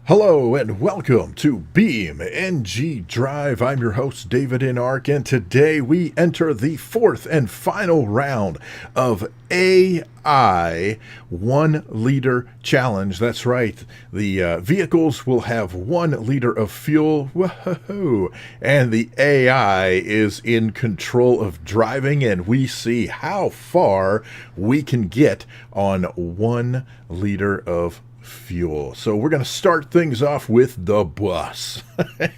Hello and welcome to BeamNG Drive. I'm your host, davidinark, and today we enter the fourth and final round of AI 1 liter challenge. That's right, the vehicles will have 1 liter of fuel, whoa, and the AI is in control of driving, and we see how far we can get on 1 liter of fuel. So we're going to start things off with the bus.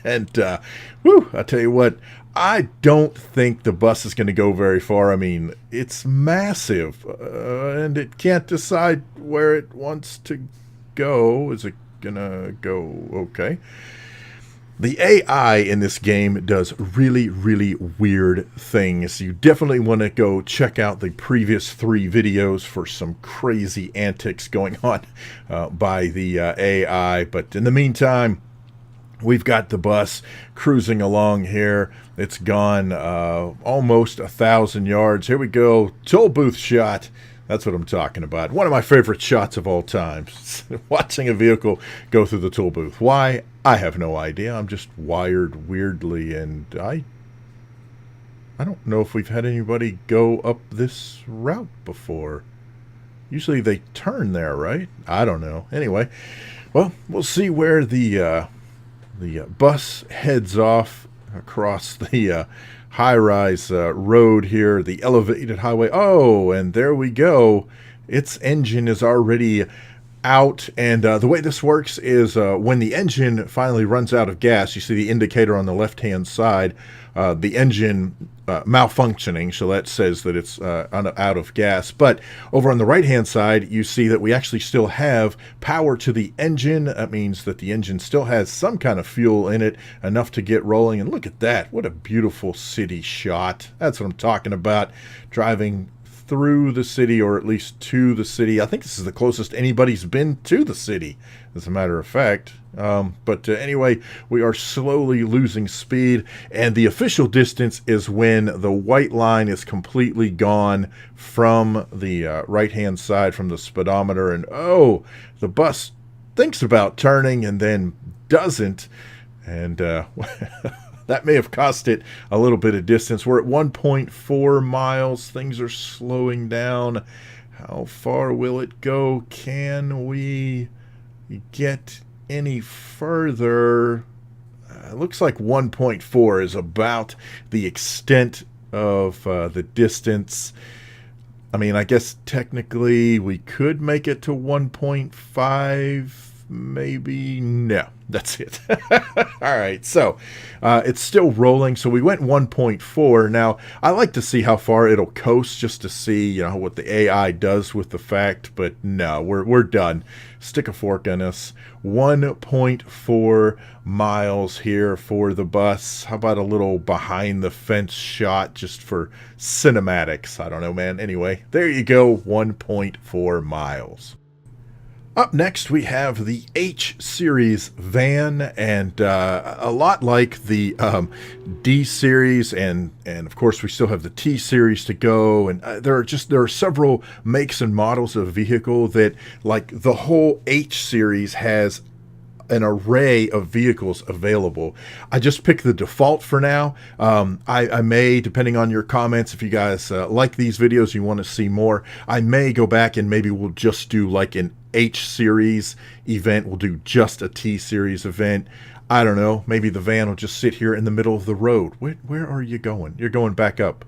And I tell you what, I don't think the bus is going to go very far. I mean, it's massive, and it can't decide where it wants to go. Is it going to go okay? The AI in this game does really, really weird things. You definitely want to go check out the previous 3 videos for some crazy antics going on by the AI. But in the meantime, we've got the bus cruising along here. It's gone almost 1,000 yards. Here we go. Toll booth shot. That's what I'm talking about. One of my favorite shots of all time. Watching a vehicle go through the toll booth. Why? I have no idea. I'm just wired weirdly, and I don't know if we've had anybody go up this route before. Usually they turn there, right? I don't know. Anyway, well, we'll see where the bus heads off across the high-rise road here, the elevated highway. Oh, and there we go. Its engine is already out, and the way this works is when the engine finally runs out of gas, you see the indicator on the left-hand side, the engine malfunctioning, so that says that it's out of gas. But over on the right-hand side, you see that we actually still have power to the engine. That means that the engine still has some kind of fuel in it, enough to get rolling. And look at that. What a beautiful city shot. That's what I'm talking about. Driving through the city, or at least to the city. I think this is the closest anybody's been to the city, as a matter of fact. But anyway, we are slowly losing speed, and the official distance is when the white line is completely gone from the right-hand side, from the speedometer, and oh, the bus thinks about turning and then doesn't, and that may have cost it a little bit of distance. We're at 1.4 miles. Things are slowing down. How far will it go? Can we get any further? It looks like 1.4 is about the extent of the distance. I mean, I guess technically we could make it to 1.5, maybe. No, that's it. All right, so it's still rolling. So we went 1.4. Now, I like to see how far it'll coast, just to see, you know, what the AI does with the fact. But no, we're done. Stick a fork in us. 1.4 miles here for the bus. How about a little behind the fence shot just for cinematics? I don't know, man. Anyway, there you go. 1.4 miles. Up next, we have the H-Series van, and a lot like the D-Series, and of course we still have the T-Series to go, and there are several makes and models of vehicle that, like the whole H-Series has an array of vehicles available. I just picked the default for now. I may, depending on your comments, if you guys like these videos, you want to see more, I may go back and maybe we'll just do like an H-Series event. We'll do just a T-Series event. I don't know. Maybe the van will just sit here in the middle of the road. Where are you going? You're going back up.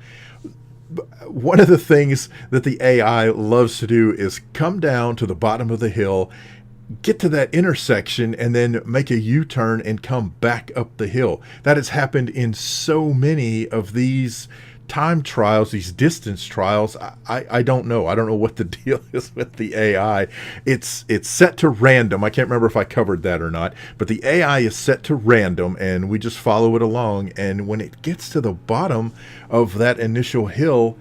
One of the things that the AI loves to do is come down to the bottom of the hill, get to that intersection, and then make a U-turn and come back up the hill. That has happened in so many of these time trials, these distance trials. I don't know. I don't know what the deal is with the AI. It's set to random. I can't remember if I covered that or not, but the AI is set to random, and we just follow it along. And when it gets to the bottom of that initial hill,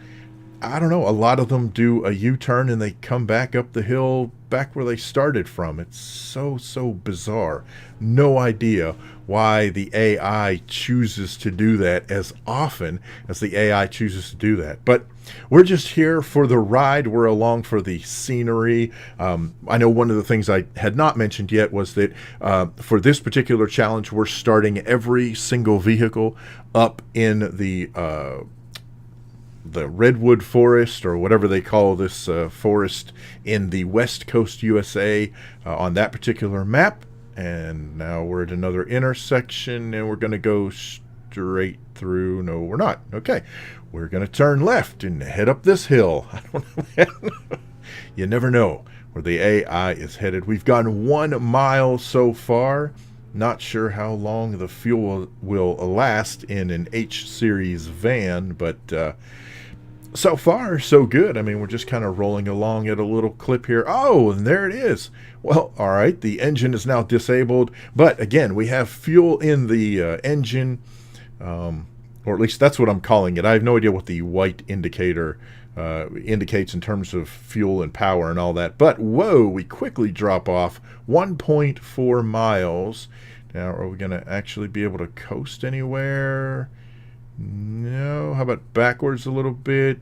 I don't know, a lot of them do a U-turn and they come back up the hill back where they started from. It's so bizarre. No idea why the AI chooses to do that as often as the AI chooses to do that. But we're just here for the ride. We're along for the scenery. I know one of the things I had not mentioned yet was that for this particular challenge, we're starting every single vehicle up in the redwood forest, or whatever they call this forest in the West Coast USA on that particular map. And now we're at another intersection and we're going to go straight through. No, we're not. Okay. We're going to turn left and head up this hill. I don't know. You never know where the AI is headed. We've gone 1 mile so far. Not sure how long the fuel will last in an H-Series van, but so far, so good. I mean, we're just kind of rolling along at a little clip here. Oh, and there it is. Well, all right, the engine is now disabled, but again, we have fuel in the engine, or at least that's what I'm calling it. I have no idea what the white indicator indicates in terms of fuel and power and all that. But, whoa, we quickly drop off 1.4 miles. Now, are we going to actually be able to coast anywhere? No. How about backwards a little bit?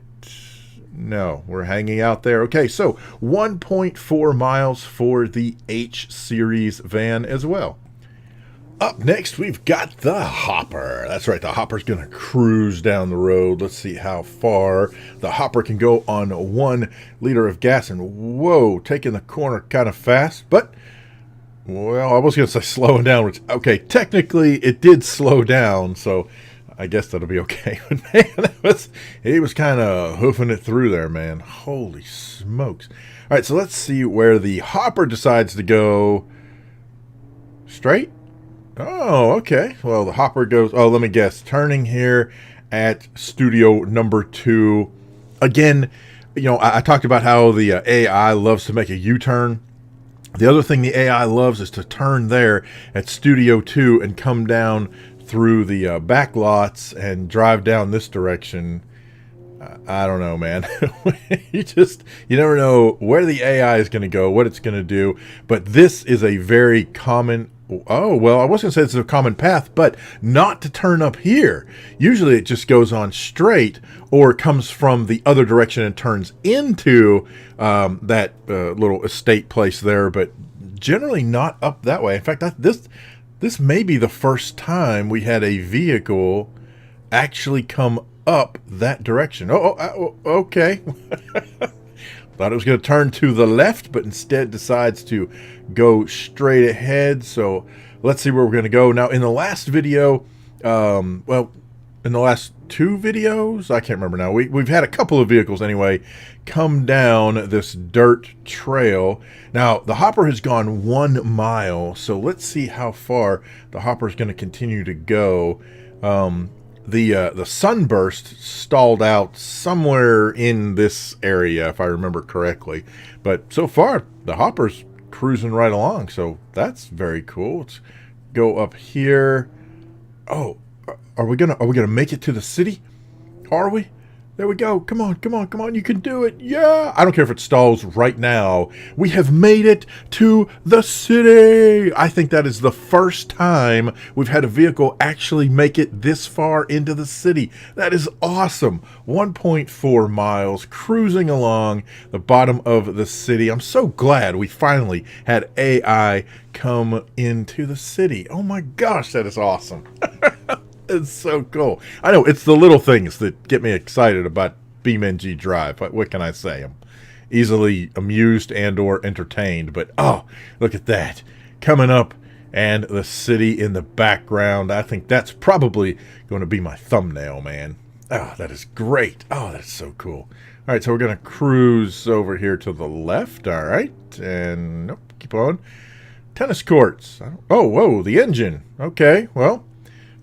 No, we're hanging out there. Okay, so 1.4 miles for the H-Series van as well. Up next, we've got the Hopper. That's right, the Hopper's going to cruise down the road. Let's see how far the Hopper can go on 1 liter of gas. And whoa, taking the corner kind of fast. But, well, I was going to say slowing down. Which, okay, technically it did slow down, so I guess that'll be okay. But man, he was kind of hoofing it through there, man. Holy smokes. All right, so let's see where the Hopper decides to go. Straight? Oh, okay. Well, the Hopper goes, oh, let me guess, turning here at studio number 2. Again, you know, I talked about how the AI loves to make a U-turn. The other thing the AI loves is to turn there at studio 2 and come down through the back lots and drive down this direction. I don't know, man. you never know where the AI is going to go, what it's going to do. But this is a very common, oh, well, I was going to say it's a common path, but not to turn up here. Usually it just goes on straight or comes from the other direction and turns into that little estate place there, but generally not up that way. In fact, this may be the first time we had a vehicle actually come up that direction. Oh, okay. Thought it was going to turn to the left, but instead decides to go straight ahead. So let's see where we're going to go. Now, in the last video, well, in the last 2 videos, I can't remember now. We've had a couple of vehicles anyway come down this dirt trail. Now, the Hopper has gone 1 mile, so let's see how far the Hopper is going to continue to go. The Sunburst stalled out somewhere in this area, if I remember correctly. But so far, the Hopper's cruising right along, so that's very cool. Let's go up here. Oh, are we gonna make it to the city? Are we? There we go. Come on, come on, come on. You can do it. Yeah. I don't care if it stalls right now. We have made it to the city. I think that is the first time we've had a vehicle actually make it this far into the city. That is awesome. 1.4 miles cruising along the bottom of the city. I'm so glad we finally had AI come into the city. Oh my gosh, that is awesome. It's so cool. I know, it's the little things that get me excited about BeamNG Drive. What can I say? I'm easily amused and or entertained. But, oh, look at that. Coming up and the city in the background. I think that's probably going to be my thumbnail, man. Oh, that is great. Oh, that's so cool. All right, so we're going to cruise over here to the left. All right. And, nope, keep on. Tennis courts. Oh, whoa, the engine. Okay, well.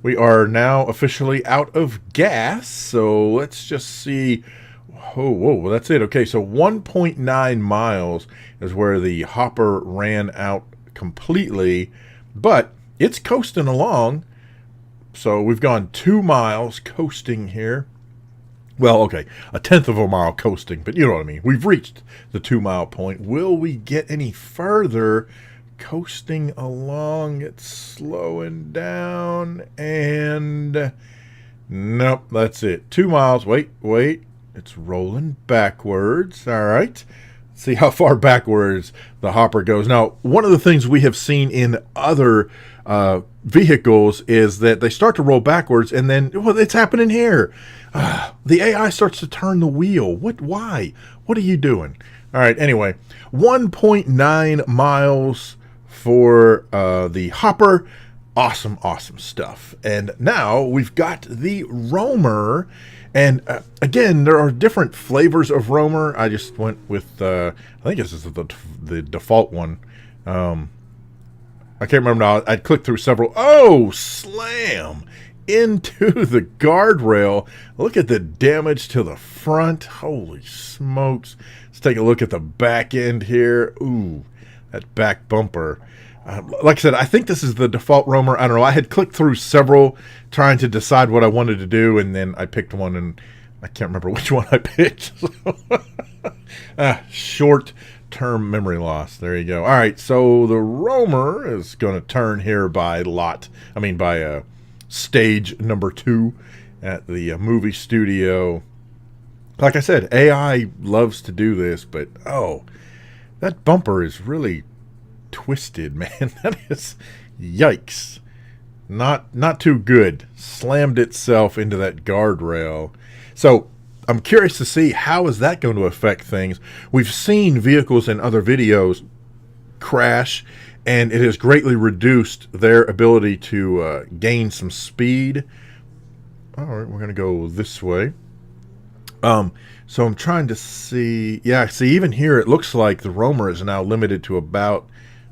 We are now officially out of gas, so let's just see. Whoa, that's it. Okay, so 1.9 miles is where the Hopper ran out completely, but it's coasting along. So we've gone 2 miles coasting here. Well, okay, a tenth of a mile coasting, but you know what I mean. We've reached the 2 mile point. Will we get any further coasting along? It's slowing down, and nope, that's it. 2 miles. Wait. It's rolling backwards. All right. See how far backwards the hopper goes. Now, one of the things we have seen in other vehicles is that they start to roll backwards, and then, well, it's happening here. The AI starts to turn the wheel. Why? What are you doing? All right, anyway, 1.9 miles for the hopper. Awesome stuff. And now we've got the roamer. And again, there are different flavors of roamer. I just went with, I think this is the default one. I can't remember now. I clicked through several. Oh, slam into the guardrail. Look at the damage to the front. Holy smokes. Let's take a look at the back end here. Ooh, that back bumper. Like I said, I think this is the default roamer. I don't know. I had clicked through several trying to decide what I wanted to do, and then I picked one, and I can't remember which one I picked. Short-term memory loss. There you go. All right, so the roamer is going to turn here by stage number 2 at the movie studio. Like I said, AI loves to do this, but oh, that bumper is really twisted, man. That is, yikes. Not too good. Slammed itself into that guardrail. So I'm curious to see how is that going to affect things. We've seen vehicles in other videos crash, and it has greatly reduced their ability to gain some speed. All right, we're going to go this way. So I'm trying to see. Yeah, see, even here it looks like the roamer is now limited to about,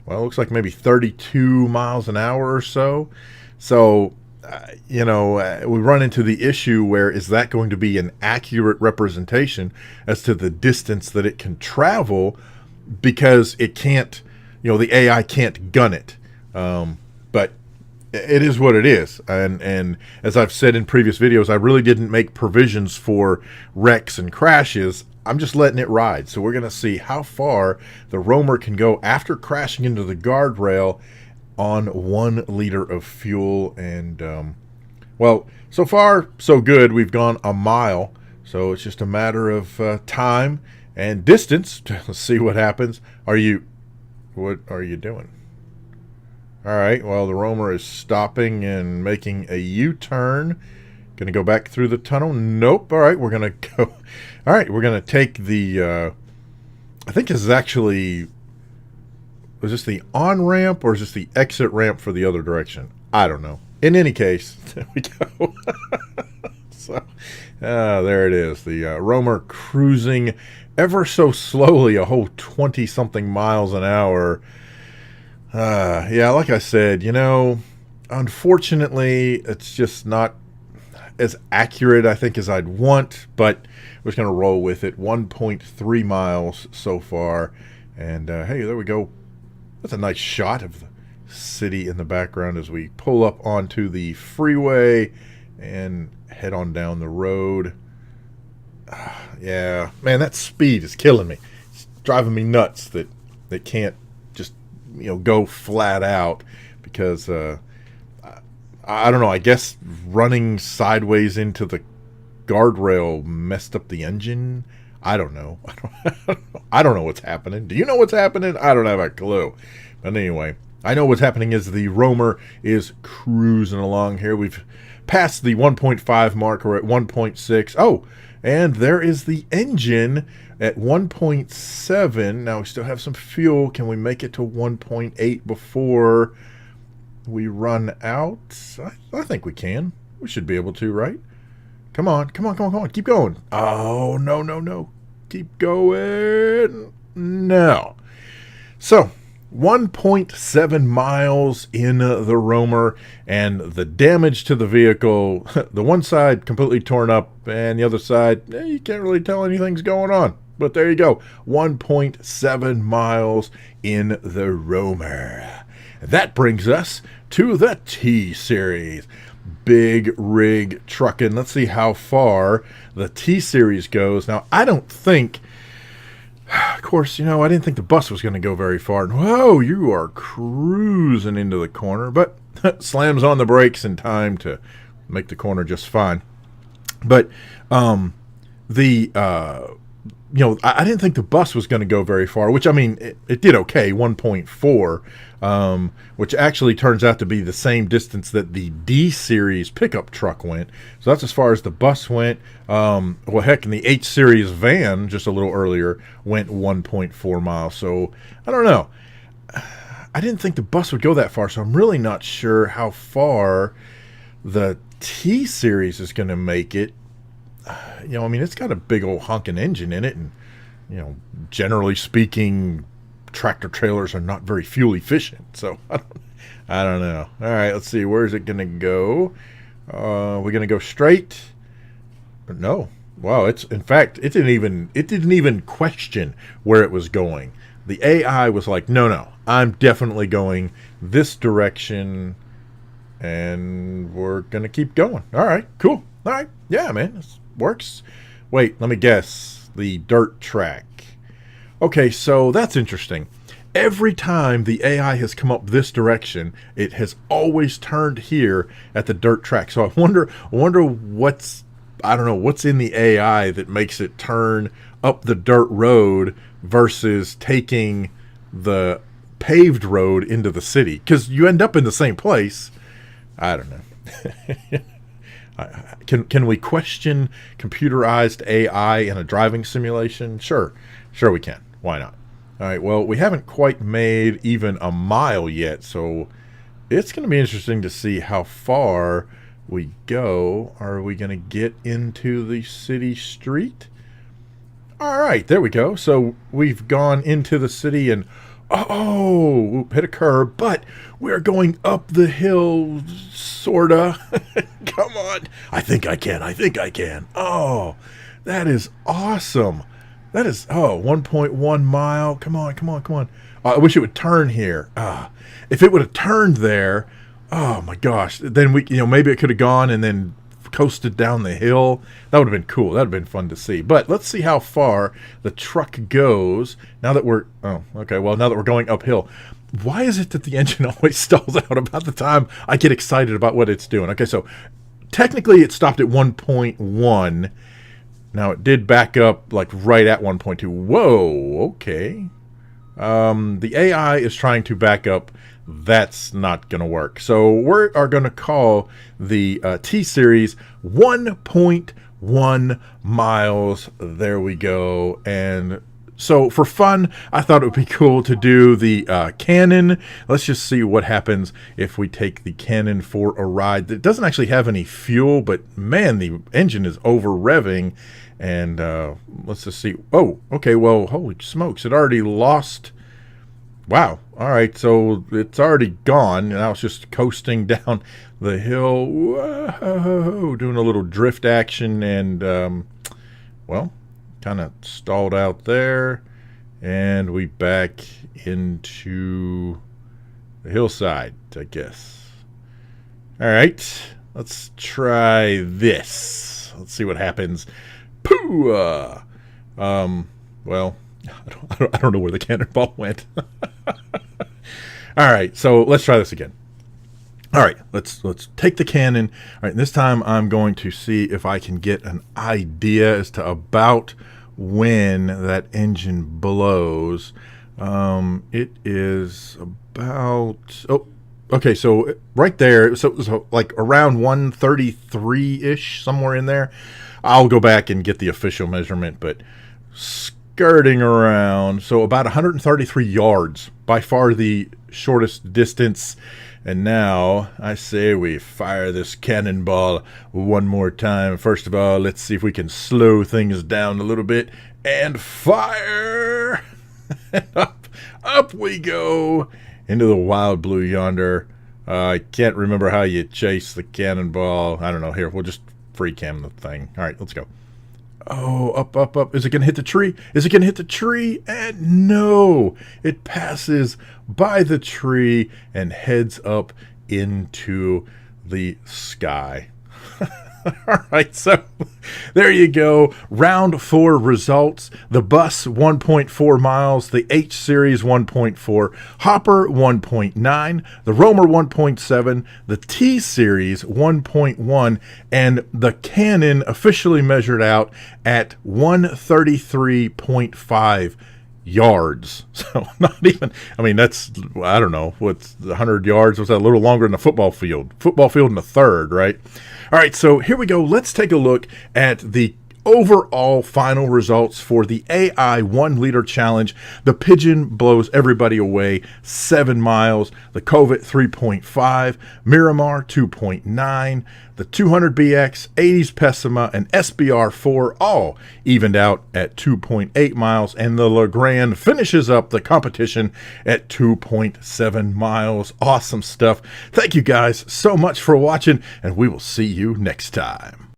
well, it looks like maybe 32 miles an hour or so. So, we run into the issue where is that going to be an accurate representation as to the distance that it can travel, because it can't, the AI can't gun it. But it is what it is. And as I've said in previous videos, I really didn't make provisions for wrecks and crashes. I'm just letting it ride. So we're going to see how far the roamer can go after crashing into the guardrail on 1 liter of fuel. And, well, so far, so good. We've gone a mile. So it's just a matter of time and distance. Let's see what happens. What are you doing? All right, well, the roamer is stopping and making a U-turn. Going to go back through the tunnel. Nope. All right, we're going to go. All right, we're going to take the, I think this is actually, was this the on-ramp or is this the exit ramp for the other direction? I don't know. In any case, there we go. So, there it is. The roamer cruising ever so slowly, a whole 20-something miles an hour. Yeah, like I said, unfortunately, it's just not as accurate, I think, as I'd want, but we're just going to roll with it. 1.3 miles so far. And, hey, there we go. That's a nice shot of the city in the background as we pull up onto the freeway and head on down the road. Yeah, man, that speed is killing me. It's driving me nuts that they can't just, go flat out, because I don't know, I guess running sideways into the guardrail messed up the engine. I don't know. I don't know what's happening. Do you know what's happening? I don't have a clue. But anyway, I know what's happening is the roamer is cruising along here. We've passed the 1.5 mark. We're at 1.6. Oh, and there is the engine at 1.7. Now we still have some fuel. Can we make it to 1.8 before we run out? I think we can. We should be able to, right? Come on. Keep going. Oh, no. Keep going. No. So, 1.7 miles in the roamer, and the damage to the vehicle, the one side completely torn up, and the other side, you can't really tell anything's going on. But there you go. 1.7 miles in the roamer. That brings us to the T-Series. big rig trucking. Let's see how far the T-Series goes. Now, I don't think, of course, you know, I didn't think the bus was going to go very far. Whoa, you are cruising into the corner, but slams on the brakes in time to make the corner just fine. But you know, I didn't think the bus was going to go very far, which, I mean, it did okay, 1.4, which actually turns out to be the same distance that the D-Series pickup truck went. So that's as far as the bus went. Well, heck, and the H-Series van, just a little earlier, went 1.4 miles. So, I don't know. I didn't think the bus would go that far, so I'm really not sure how far the T-Series is going to make it. You know, I mean, it's got a big old honking engine in it, and, you know, generally speaking, tractor trailers are not very fuel efficient. So I don't know. All right, let's see. Where's it gonna go? We're gonna go straight. No. Wow. In fact, it didn't even question where it was going. The AI was like, no, I'm definitely going this direction, and we're gonna keep going. All right, cool. All right, yeah, man. This works. Wait, let me guess. The dirt track. Okay, so that's interesting. Every time the AI has come up this direction, it has always turned here at the dirt track. So I wonder what's in the AI that makes it turn up the dirt road versus taking the paved road into the city. Because you end up in the same place. I don't know. Can we question computerized AI in a driving simulation? Sure we can. Why not? All right, well, we haven't quite made even a mile yet, so it's going to be interesting to see how far we go. Are we going to get into the city street? All right, there we go. So we've gone into the city and, hit a curb, but we're going up the hill, sorta. Come on. I think I can. Oh, that is awesome. That is, 1.1 mile. Come on. I wish it would turn here. If it would have turned there, oh my gosh, then maybe it could have gone and then coasted down the hill. That would have been cool. That would have been fun to see. But let's see how far the truck goes now that we're going uphill. Why is it that the engine always stalls out about the time I get excited about what it's doing? Okay, so technically it stopped at 1.1. Now it did back up like right at 1.2. Whoa, okay. The AI is trying to back up. That's not going to work. So we are going to call the T-Series 1.1 miles. There we go. And so for fun, I thought it would be cool to do the Cannon. Let's just see what happens if we take the Cannon for a ride. It doesn't actually have any fuel, but man, the engine is over revving. And let's just see. Oh, okay. Well, holy smokes. It already lost. Wow. All right. So it's already gone. Now it's just coasting down the hill. Whoa, doing a little drift action. And, kind of stalled out there. And we back into the hillside, I guess. All right. Let's try this. Let's see what happens. Pooh! Well, I don't know where the cannonball went. All right, so let's try this again. All right, let's take the cannon. All right, this time I'm going to see if I can get an idea as to about when that engine blows. It is about okay, so right there, so it was like around 133-ish, somewhere in there. I'll go back and get the official measurement, but skirting around, so about 133 yards, by far the shortest distance. And now I say we fire this cannonball one more time. First of all, let's see if we can slow things down a little bit and fire. Up we go into the wild blue yonder. I can't remember how you chase the cannonball. I don't know. Here, we'll just free cam the thing. All right, let's go. Oh, up. Is it going to hit the tree? And no, it passes by the tree and heads up into the sky. All right, so there you go. Round 4 results. The bus 1.4 miles, the H series 1.4, Hopper 1.9, the Roamer 1.7, the T series 1.1, and the Canon officially measured out at 133.5 yards. So not even, I mean, that's, I don't know, what's 100 yards? What's that, a little longer than a football field? Football field in a third, right? All right, so here we go. Let's take a look at the overall final results for the AI 1 liter challenge. The Pigeon blows everybody away, 7 miles. The Covet 3.5, Miramar 2.9, the 200BX, 80s Pessima, and SBR 4 all evened out at 2.8 miles, and the Legrand finishes up the competition at 2.7 miles. Awesome stuff. Thank you guys so much for watching, and we will see you next time.